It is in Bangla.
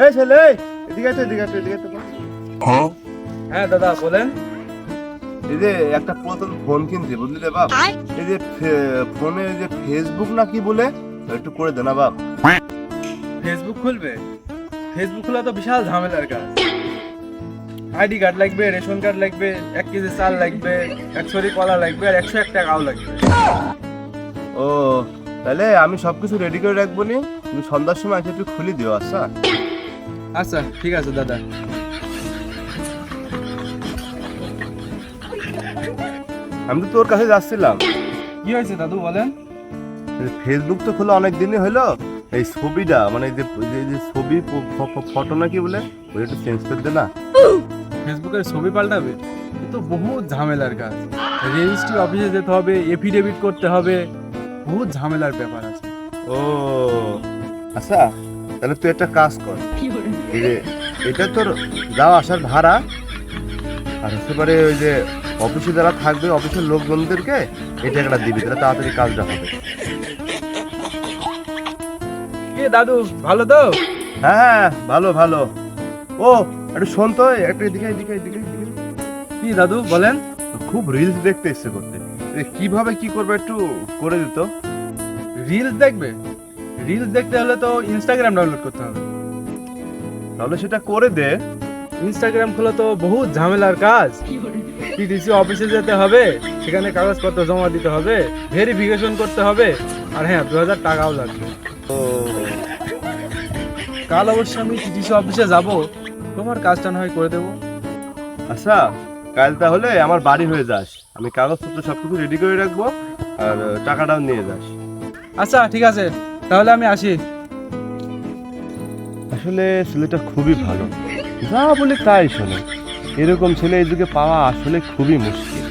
এই ছেলে, এদিকে আসো, এদিকে আসো, এদিকে আসো। হ্যাঁ দাদা বলেন। এই যে একটা পুরাতন ফোন কিনছি, বুঝলি রে বাপ। এই যে ফোনে যে ফেসবুক না কি বলে, একটু করে দে না বাপ। ফেসবুক খুলবে? ফেসবুক খোলা তো বিশাল ঝামেলার কাজ। আইডি কার্ড লাগবে, রেশন কার্ড লাগবে, 1 কেজি চাল লাগবে, 1 ছড়ি কলা লাগবে, আর 101 টাকাও লাগবে। ও, তাহলে আমি সবকিছু রেডি করে রাখবো নি, তুমি সন্ধ্যার সময় এসে একটু খুলে দিও। আচ্ছা আচ্ছা ঠিক আছে দাদা। আমি তো তোর কাছে যাচ্ছিলাম। কি হয়েছে দাদু বলেন। ফেসবুক তো খোলা অনেক দিনই হলো, এই ছবিটা মানে এই যে ছবি ফটো না কি বলে, ওই একটু চেঞ্জ করে দে না। ফেসবুকের ছবি পাল্টাবে? এ তো বহুত ঝামেলার কাজ। রেজিস্ট্রি অফিসে যেতে হবে, এফিডেভিট করতে হবে, বহুত ঝামেলার ব্যাপার আছে। ও আচ্ছা, তাহলে তুই একটা কাজ কর। এই যে এটা তোর যাওয়া আসার ভাড়া, আর হতে পারে ওই যে অফিসে যারা থাকবে অফিসের লোকজনদেরকে এই টাকাটা দিবি, তাহলে তাড়াতাড়ি কাজটা হবে। কে দাদু, ভালো তো? হ্যাঁ ভালো ভালো। ও একটু শোন তো, একটু এদিকে এদিকে এদিকে এদিকে। কি দাদু বলেন। খুব রিলস দেখতে ইচ্ছে করতে, কিভাবে কি করবে একটু করে দিত। রিলস দেখবে? রিলস দেখতে হলে তো ইনস্টাগ্রাম ডাউনলোড করতে হবে। তাহলে সেটা করে দে। ইনস্টাগ্রাম খোলা তো বহুত ঝামেলার কাজ। টিটিসি অফিসে যেতে হবে, সেখানে কাগজপত্র জমা দিতে হবে, ভেরিফিকেশন করতে হবে, আর হ্যাঁ 2000 টাকাও লাগবে। ও কাল অবশ্য আমি টিটিসি অফিসে যাব, তোমার কাজটা না হয় করে দেবো। আচ্ছা, কাল তাহলে আমার বাড়ি হয়ে যাস, আমি কাগজপত্র সবকিছু রেডি করে রাখবো, আর টাকাটাও নিয়ে যাস। আচ্ছা ঠিক আছে, তাহলে আমি আসি। আসলে ছেলেটা খুবই ভালো, যা বলে তাই শোনে। এরকম ছেলে এই যুগে পাওয়া আসলে খুবই মুশকিল।